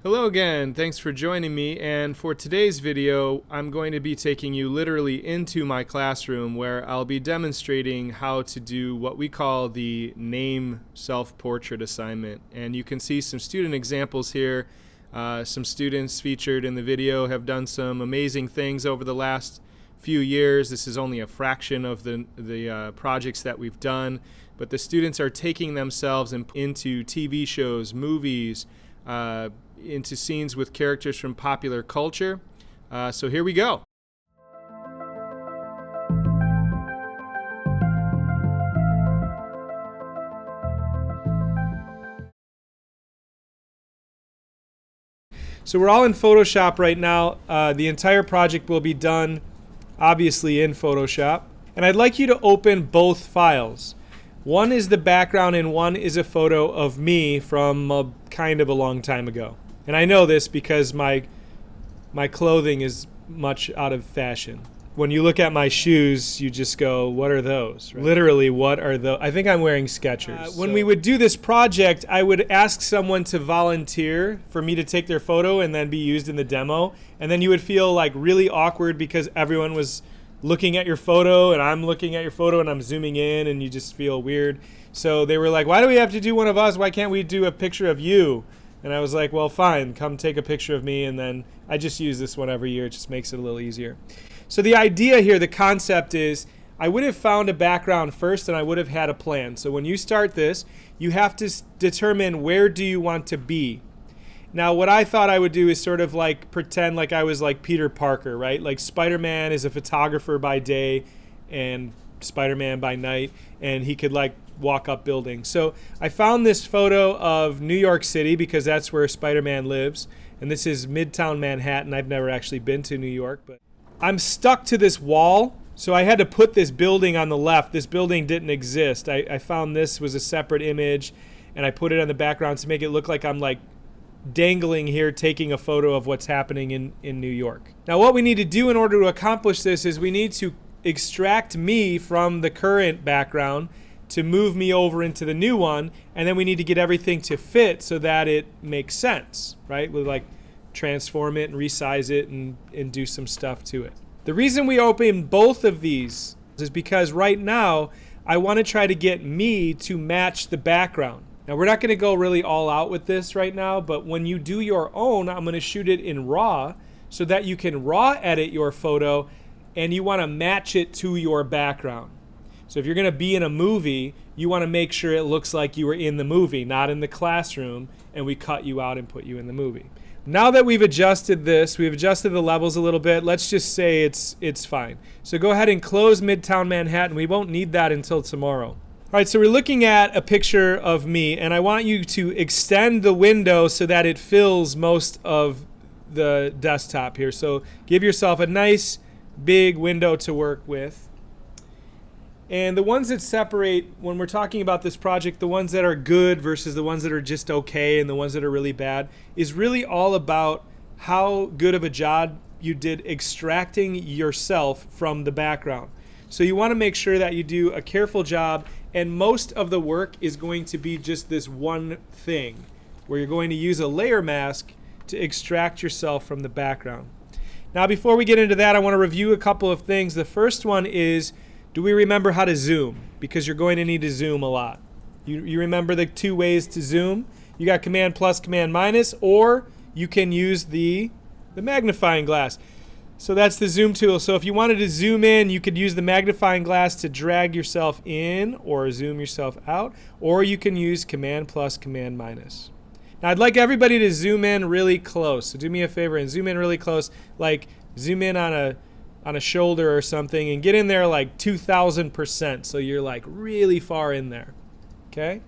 Hello again, thanks for joining me, and for today's video I'm going to be taking you literally into my classroom where I'll be demonstrating how to do what we call the name self-portrait assignment. And you can see some student examples here. Some students featured in the video have done some amazing things over the last few years. This is only a fraction of the projects that we've done, but the students are taking themselves into TV shows, movies, into scenes with characters from popular culture. So here we go. So we're all in Photoshop right now. The entire project will be done obviously in Photoshop. And I'd like you to open both files. One is the background and one is a photo of me from kind of a long time ago. And I know this because my clothing is much out of fashion. When you look at my shoes, you just go, what are those? Right? Literally, what are those? I think I'm wearing Skechers. When we would do this project, I would ask someone to volunteer for me to take their photo and then be used in the demo. And then you would feel like really awkward because everyone was looking at your photo and I'm looking at your photo and I'm zooming in and you just feel weird. So they were like, why do we have to do one of us? Why can't we do a picture of you? And I was like, well, fine, come take a picture of me. And then I just use this one every year. It just makes it a little easier. So the idea here, the concept is, I would have found a background first and I would have had a plan. So when you start this, you have to determine where do you want to be. Now, what I thought I would do is sort of like pretend like I was like Peter Parker, right? Like Spider-Man is a photographer by day and Spider-Man by night, and he could like walk up buildings. So I found this photo of New York City because that's where Spider-Man lives. And this is Midtown Manhattan. I've never actually been to New York, but I'm stuck to this wall. So I had to put this building on the left. This building didn't exist. I found this was a separate image and I put it on the background to make it look like I'm like dangling here taking a photo of what's happening in New York. Now what we need to do in order to accomplish this is we need to extract me from the current background to move me over into the new one, and then we need to get everything to fit so that it makes sense, right? We'll like transform it and resize it and do some stuff to it. The reason we open both of these is because right now I want to try to get me to match the background. Now we're not going to go really all out with this right now, but when you do your own, I'm going to shoot it in RAW so that you can RAW edit your photo and you want to match it to your background. So if you're going to be in a movie, you want to make sure it looks like you were in the movie, not in the classroom, and we cut you out and put you in the movie. Now that we've adjusted this, we've adjusted the levels a little bit, let's just say it's fine. So go ahead and close Midtown Manhattan. We won't need that until tomorrow. All right, so we're looking at a picture of me, and I want you to extend the window so that it fills most of the desktop here. So give yourself a nice big window to work with. And the ones that separate, when we're talking about this project, the ones that are good versus the ones that are just okay and the ones that are really bad, is really all about how good of a job you did extracting yourself from the background. So you want to make sure that you do a careful job, and most of the work is going to be just this one thing, where you're going to use a layer mask to extract yourself from the background. Now before we get into that, I want to review a couple of things. The first one is, do we remember how to zoom? Because you're going to need to zoom a lot. You remember the two ways to zoom? You got Command plus, Command minus, or you can use the magnifying glass. So that's the zoom tool. So if you wanted to zoom in, you could use the magnifying glass to drag yourself in or zoom yourself out, or you can use Command plus, Command minus. Now I'd like everybody to zoom in really close. So do me a favor and zoom in really close, like zoom in on a shoulder or something, and get in there like 2,000%, so you're like really far in there. Okay?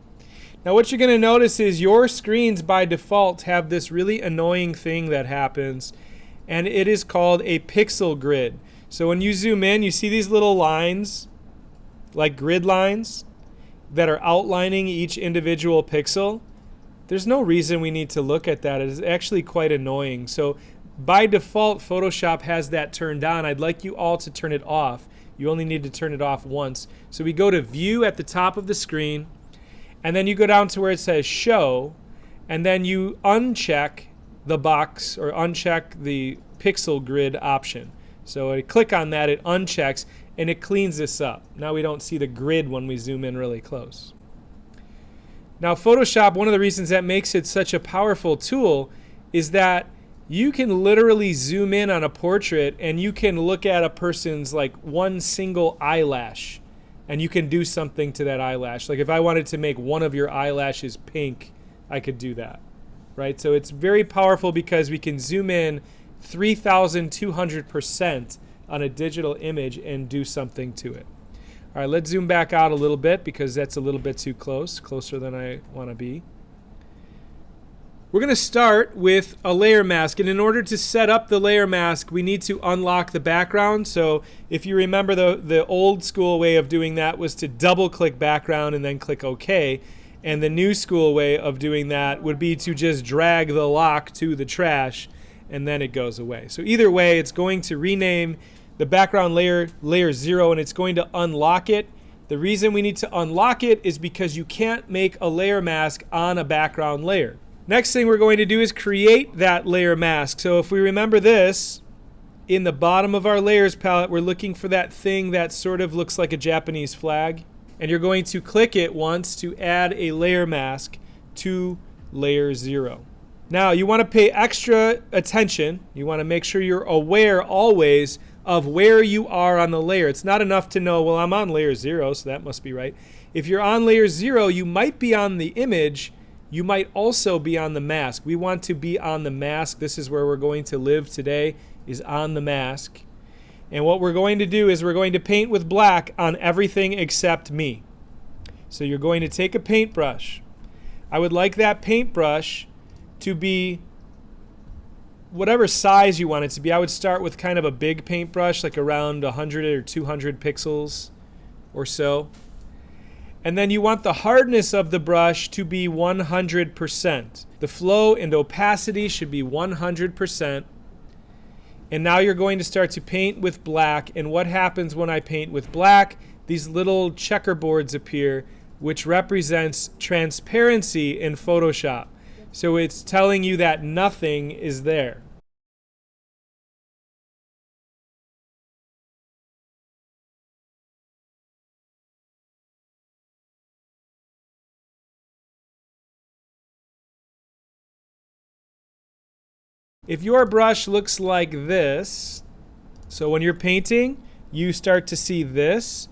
Now what you're going to notice is your screens by default have this really annoying thing that happens, and it is called a pixel grid. So when you zoom in, you see these little lines, like grid lines, that are outlining each individual pixel. There's no reason we need to look at that. It is actually quite annoying. So by default, Photoshop has that turned on. I'd like you all to turn it off. You only need to turn it off once. So we go to View at the top of the screen, and then you go down to where it says Show, and then you uncheck the box or uncheck the pixel grid option. So I click on that, it unchecks, and it cleans this up. Now we don't see the grid when we zoom in really close. Now Photoshop, one of the reasons that makes it such a powerful tool is that you can literally zoom in on a portrait and you can look at a person's like one single eyelash and you can do something to that eyelash. Like if I wanted to make one of your eyelashes pink, I could do that, right? So it's very powerful because we can zoom in 3,200% on a digital image and do something to it. All right, let's zoom back out a little bit because that's a little bit too close, closer than I want to be. We're going to start with a layer mask, and in order to set up the layer mask, we need to unlock the background. So if you remember, the old school way of doing that was to double-click background and then click OK. And the new school way of doing that would be to just drag the lock to the trash, and then it goes away. So either way, it's going to rename the background layer 0, and it's going to unlock it. The reason we need to unlock it is because you can't make a layer mask on a background layer. Next thing we're going to do is create that layer mask. So if we remember this, in the bottom of our layers palette, we're looking for that thing that sort of looks like a Japanese flag. And you're going to click it once to add a layer mask to layer 0. Now you want to pay extra attention. You want to make sure you're aware always of where you are on the layer. It's not enough to know, well, I'm on layer 0, so that must be right. If you're on layer 0, you might be on the image. You might also be on the mask. We want to be on the mask. This is where we're going to live today, is on the mask. And what we're going to do is we're going to paint with black on everything except me. So you're going to take a paintbrush. I would like that paintbrush to be whatever size you want it to be. I would start with kind of a big paintbrush, like around 100 or 200 pixels or so. And then you want the hardness of the brush to be 100%. The flow and opacity should be 100%. And now you're going to start to paint with black. And what happens when I paint with black? These little checkerboards appear, which represents transparency in Photoshop. So it's telling you that nothing is there. If your brush looks like this, so when you're painting, you start to see this.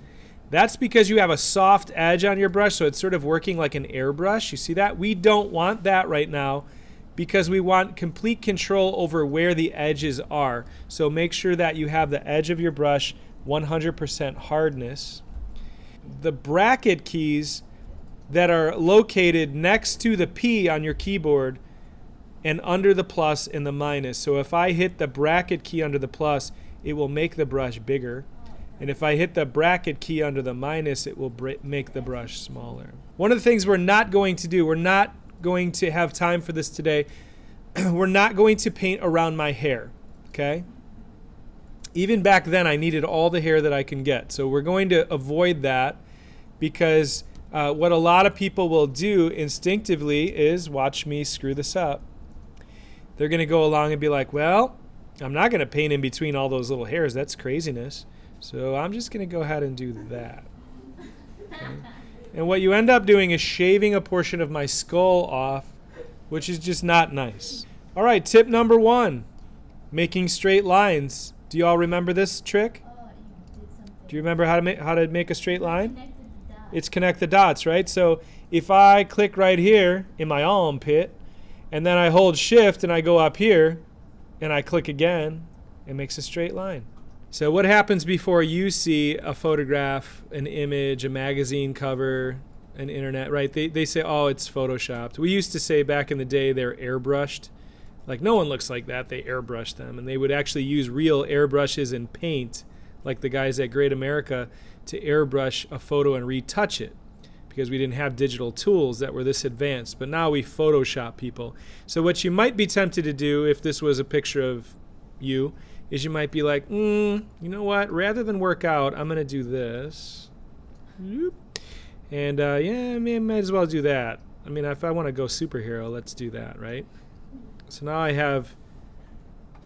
That's because you have a soft edge on your brush, so it's sort of working like an airbrush. You see that? We don't want that right now because we want complete control over where the edges are. So make sure that you have the edge of your brush 100% hardness. The bracket keys that are located next to the P on your keyboard and under the plus and the minus. So if I hit the bracket key under the plus, it will make the brush bigger. And if I hit the bracket key under the minus, it will make the brush smaller. One of the things we're not going to do, we're not going to have time for this today, we're not going to paint around my hair, okay? Even back then, I needed all the hair that I can get. So we're going to avoid that because what a lot of people will do instinctively is, watch me screw this up. They're going to go along and be like, well, I'm not going to paint in between all those little hairs. That's craziness. So I'm just going to go ahead and do that. Okay. And what you end up doing is shaving a portion of my skull off, which is just not nice. All right, tip number 1, making straight lines. Do you all remember this trick? Do you remember how to make a straight line? It's connect the dots, right? So if I click right here in my armpit, and then I hold shift and I go up here and I click again, it makes a straight line. So what happens before you see a photograph, an image, a magazine cover, an internet, right? They say, oh, it's photoshopped. We used to say back in the day they're airbrushed. Like, no one looks like that. They airbrush them. And they would actually use real airbrushes and paint, like the guys at Great America, to airbrush a photo and retouch it, because we didn't have digital tools that were this advanced. But now we Photoshop people. So what you might be tempted to do if this was a picture of you is you might be like, you know what? Rather than work out, I'm going to do this. And yeah, I might as well do that. I mean, if I want to go superhero, let's do that, right? So now I have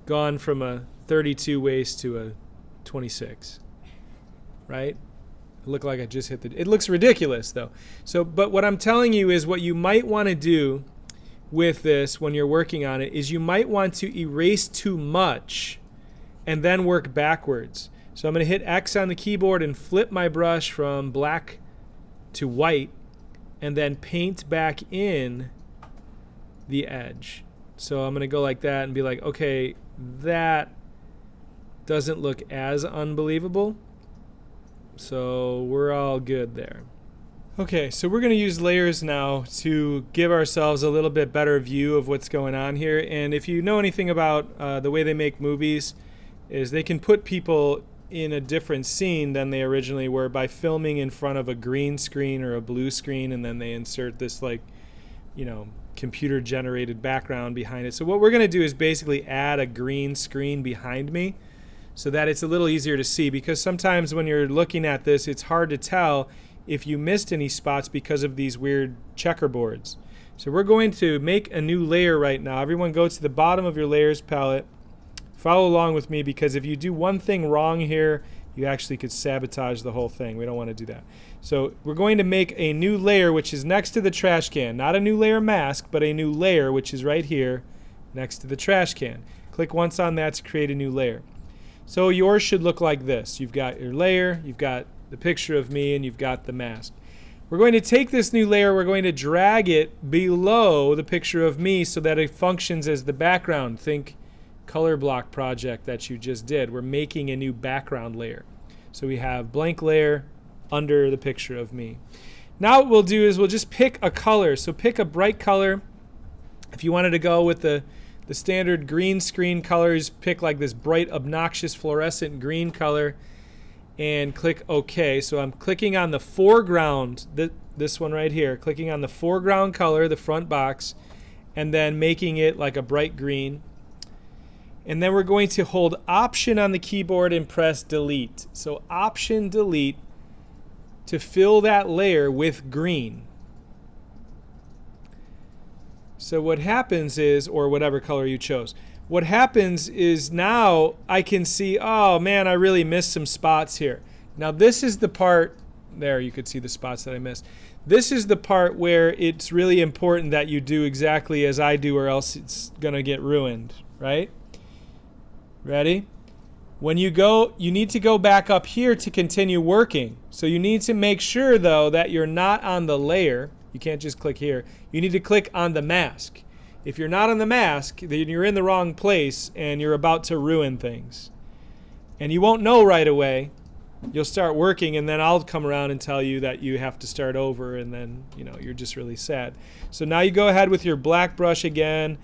gone from a 32 waist to a 26, right? It looked like I just hit it looks ridiculous though. So, but what I'm telling you is what you might want to do with this when you're working on it is you might want to erase too much and then work backwards. So I'm going to hit X on the keyboard and flip my brush from black to white and then paint back in the edge. So I'm going to go like that and be like, okay, that doesn't look as unbelievable. So we're all good there. Okay, so we're going to use layers now to give ourselves a little bit better view of what's going on here. And if you know anything about the way they make movies, is they can put people in a different scene than they originally were by filming in front of a green screen or a blue screen, and then they insert this, like, you know, computer generated background behind it. So what we're going to do is basically add a green screen behind me so that it's a little easier to see, because sometimes when you're looking at this, it's hard to tell if you missed any spots because of these weird checkerboards. So we're going to make a new layer right now. Everyone go to the bottom of your layers palette. Follow along with me, because if you do one thing wrong here, you actually could sabotage the whole thing. We don't want to do that. So we're going to make a new layer which is next to the trash can. Not a new layer mask, but a new layer which is right here next to the trash can. Click once on that to create a new layer. So yours should look like this. You've got your layer, you've got the picture of me, and you've got the mask. We're going to take this new layer, we're going to drag it below the picture of me so that it functions as the background. Think color block project that you just did. We're making a new background layer. So we have blank layer under the picture of me. Now what we'll do is we'll just pick a color. So pick a bright color. If you wanted to go with the standard green screen colors, pick like this bright, obnoxious, fluorescent green color and click OK. So I'm clicking on the foreground, this one right here, clicking on the foreground color, the front box, and then making it like a bright green. And then we're going to hold Option on the keyboard and press Delete. So Option Delete to fill that layer with green. So what happens is, or whatever color you chose, what happens is now I can see, oh man, I really missed some spots here. Now this is the part, there you could see the spots that I missed. This is the part where it's really important that you do exactly as I do, or else it's going to get ruined, right? Ready? When you go, you need to go back up here to continue working. So you need to make sure though that you're not on the layer. You can't just click here. You need to click on the mask. If you're not on the mask, then you're in the wrong place and you're about to ruin things. And you won't know right away. You'll start working and then I'll come around and tell you that you have to start over, and then, you know, you're just really sad. So now you go ahead with your black brush again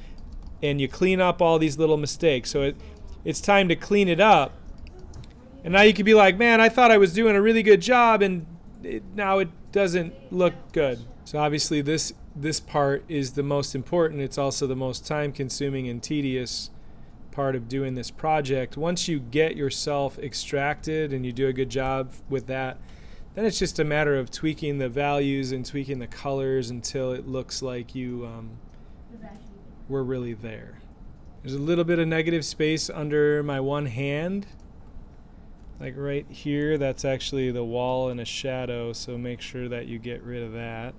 and you clean up all these little mistakes. So it's time to clean it up. And now you could be like, man, I thought I was doing a really good job, and now it doesn't look good. So obviously this part is the most important. It's also the most time-consuming and tedious part of doing this project. Once you get yourself extracted and you do a good job with that, then it's just a matter of tweaking the values and tweaking the colors until it looks like you were really there. There's a little bit of negative space under my one hand, like right here. That's actually the wall and a shadow, so make sure that you get rid of that.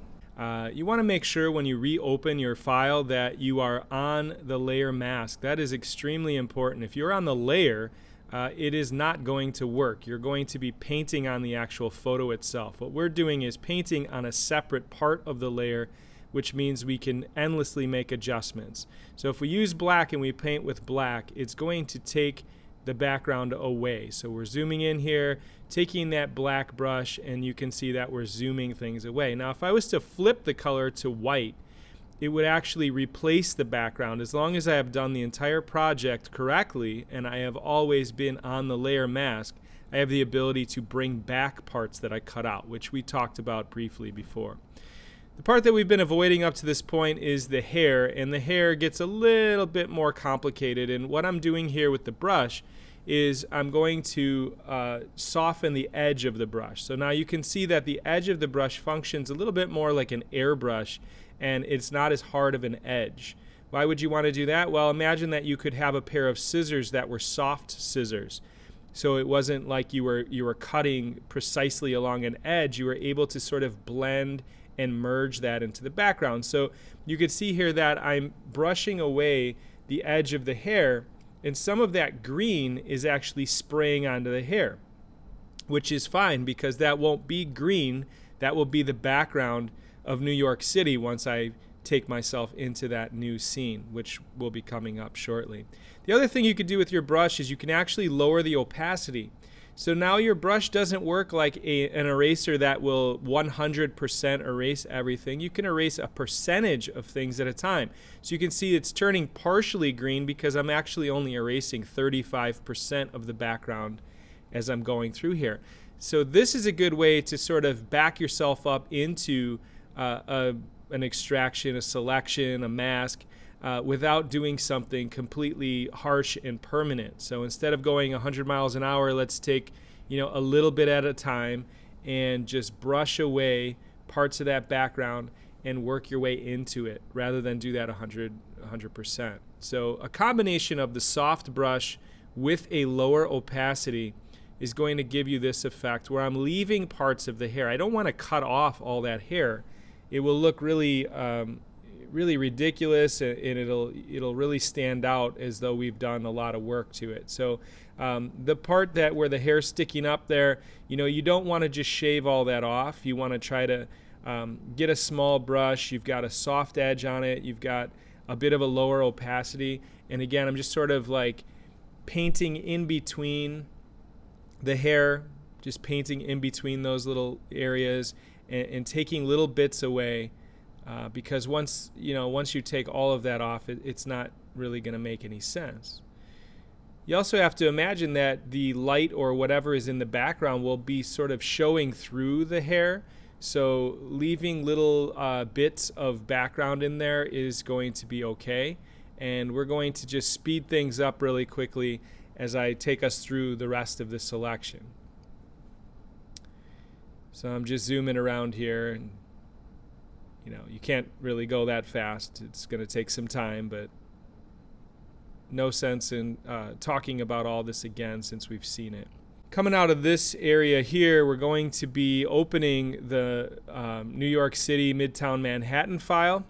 You want to make sure when you reopen your file that you are on the layer mask. That is extremely important. If you're on the layer, it is not going to work. You're going to be painting on the actual photo itself. What we're doing is painting on a separate part of the layer, which means we can endlessly make adjustments. So if we use black and we paint with black, it's going to take the background away. So we're zooming in here, taking that black brush, and you can see that we're zooming things away. Now if I was to flip the color to white, it would actually replace the background. As long as I have done the entire project correctly and I have always been on the layer mask, I have the ability to bring back parts that I cut out, which we talked about briefly before. The part that we've been avoiding up to this point is the hair, and the hair gets a little bit more complicated. And what I'm doing here with the brush is I'm going to soften the edge of the brush. So now you can see that the edge of the brush functions a little bit more like an airbrush, and it's not as hard of an edge. Why would you want to do that? Well, imagine that you could have a pair of scissors that were soft scissors. So it wasn't like you were cutting precisely along an edge. You were able to sort of blend and merge that into the background. So you could see here that I'm brushing away the edge of the hair, and some of that green is actually spraying onto the hair, which is fine because that won't be green. That will be the background of New York City once I take myself into that new scene, which will be coming up shortly. The other thing you could do with your brush is you can actually lower the opacity. So now your brush doesn't work like an eraser that will 100% erase everything. You can erase a percentage of things at a time. So you can see it's turning partially green because I'm actually only erasing 35% of the background as I'm going through here. So this is a good way to sort of back yourself up into an extraction, a selection, a mask, without doing something completely harsh and permanent. So instead of going 100 miles an hour, let's take a little bit at a time and just brush away parts of that background and work your way into it rather than do that 100%. So a combination of the soft brush with a lower opacity is going to give you this effect where I'm leaving parts of the hair. I don't want to cut off all that hair. It will look really ridiculous, and it'll really stand out as though we've done a lot of work to it. So the part where the hair's sticking up there, you don't want to just shave all that off. You want to try to get a small brush. You've got a soft edge on it. You've got a bit of a lower opacity. And again, I'm just sort of like painting in between the hair, just painting in between those little areas and taking little bits away. Because once you take all of that off, it's not really going to make any sense. You also have to imagine that the light or whatever is in the background will be sort of showing through the hair. So leaving little bits of background in there is going to be okay. And we're going to just speed things up really quickly as I take us through the rest of the selection. So I'm just zooming around here, and you can't really go that fast. It's going to take some time, but no sense in talking about all this again since we've seen it. Coming out of this area here, we're going to be opening the New York City Midtown Manhattan file,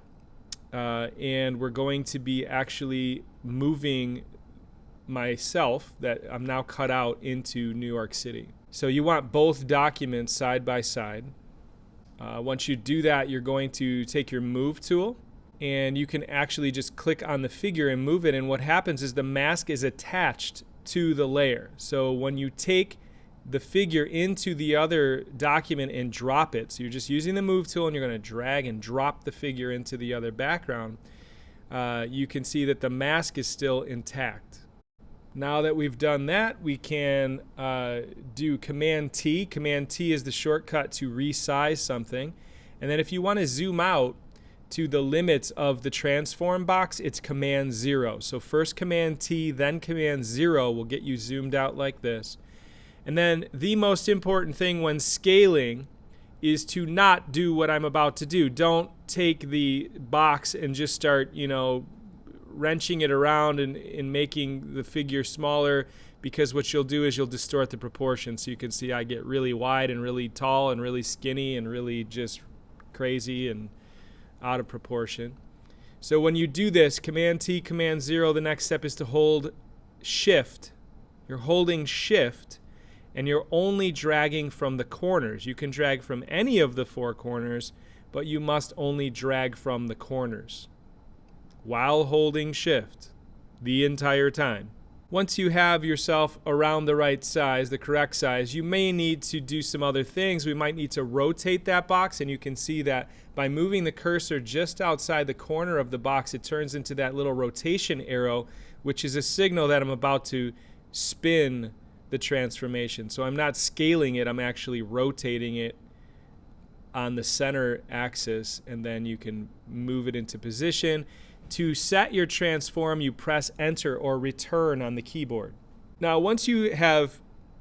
and we're going to be actually moving myself that I'm now cut out into New York City. So you want both documents side by side. Once you do that, you're going to take your move tool, and you can actually just click on the figure and move it, and what happens is the mask is attached to the layer. So when you take the figure into the other document and drop it, so you're just using the move tool and you're going to drag and drop the figure into the other background, you can see that the mask is still intact. Now that we've done that, we can do Command T. Command T is the shortcut to resize something. And then if you want to zoom out to the limits of the transform box, it's Command 0. So first Command T, then Command 0 will get you zoomed out like this. And then the most important thing when scaling is to not do what I'm about to do. Don't take the box and just start, wrenching it around and making the figure smaller, because what you'll do is you'll distort the proportions. So you can see I get really wide and really tall and really skinny and really just crazy and out of proportion. So when you do this, Command T, Command 0, the next step is to hold Shift. You're holding Shift and you're only dragging from the corners. You can drag from any of the four corners, but you must only drag from the corners while holding Shift the entire time. Once you have yourself around the right size, the correct size, you may need to do some other things. We might need to rotate that box, and you can see that by moving the cursor just outside the corner of the box, it turns into that little rotation arrow, which is a signal that I'm about to spin the transformation. So I'm not scaling it, I'm actually rotating it on the center axis, and then you can move it into position. To set your transform, you press Enter or Return on the keyboard. Now, once you have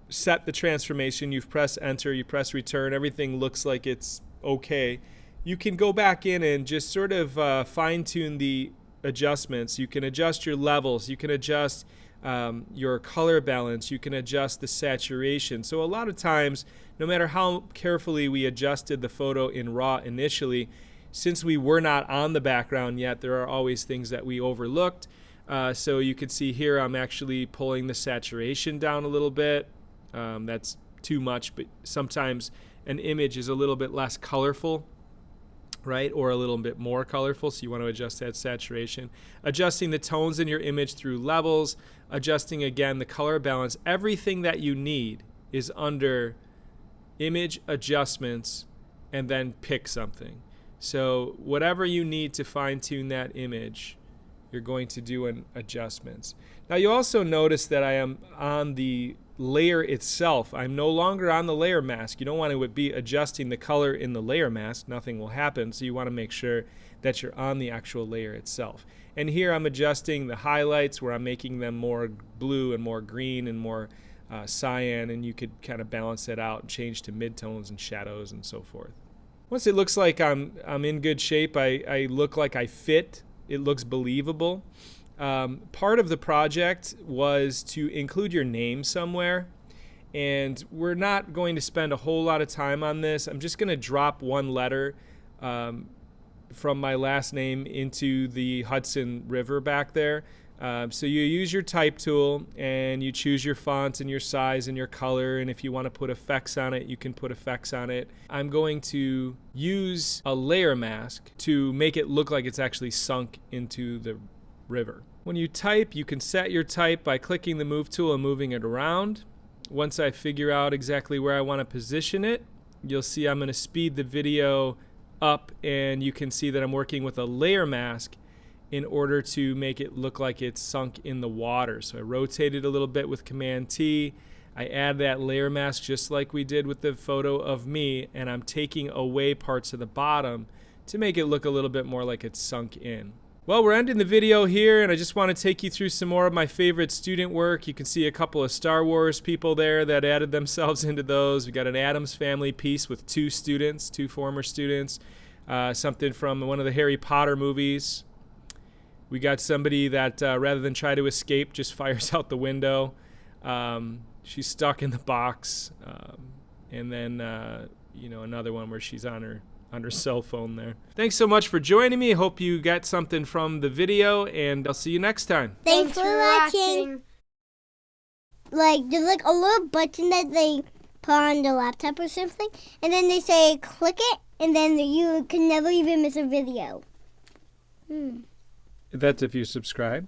set the transformation, you've pressed Enter, you press Return, everything looks like it's okay. You can go back in and just sort of fine-tune the adjustments. You can adjust your levels. You can adjust your color balance. You can adjust the saturation. So a lot of times, no matter how carefully we adjusted the photo in RAW initially, since we were not on the background yet, there are always things that we overlooked. So you can see here I'm actually pulling the saturation down a little bit. That's too much, but sometimes an image is a little bit less colorful, right, or a little bit more colorful, so you want to adjust that saturation. Adjusting the tones in your image through levels, adjusting again the color balance. Everything that you need is under image adjustments and then pick something. So whatever you need to fine-tune that image, you're going to do in adjustments. Now you also notice that I am on the layer itself. I'm no longer on the layer mask. You don't want to be adjusting the color in the layer mask. Nothing will happen. So you want to make sure that you're on the actual layer itself. And here I'm adjusting the highlights where I'm making them more blue and more green and more cyan, and you could kind of balance that out and change to midtones and shadows and so forth. Once it looks like I'm in good shape, I look like I fit. It looks believable. Part of the project was to include your name somewhere, and we're not going to spend a whole lot of time on this. I'm just going to drop one letter from my last name into the Hudson River back there. So you use your type tool and you choose your font and your size and your color, and if you want to put effects on it, you can put effects on it. I'm going to use a layer mask to make it look like it's actually sunk into the river. When you type, you can set your type by clicking the move tool and moving it around. Once I figure out exactly where I want to position it, you'll see I'm going to speed the video up, and you can see that I'm working with a layer mask in order to make it look like it's sunk in the water. So I rotate it a little bit with Command T. I add that layer mask just like we did with the photo of me, and I'm taking away parts of the bottom to make it look a little bit more like it's sunk in. Well, we're ending the video here, and I just want to take you through some more of my favorite student work. You can see a couple of Star Wars people there that added themselves into those. We got an Addams Family piece with two former students. Something from one of the Harry Potter movies. We got somebody that rather than try to escape, just fires out the window. She's stuck in the box. And then, another one where she's on her cell phone there. Thanks so much for joining me. Hope you got something from the video, and I'll see you next time. Thanks for watching. There's a little button that they put on the laptop or something, and then they say click it, and then you can never even miss a video. That's if you subscribe.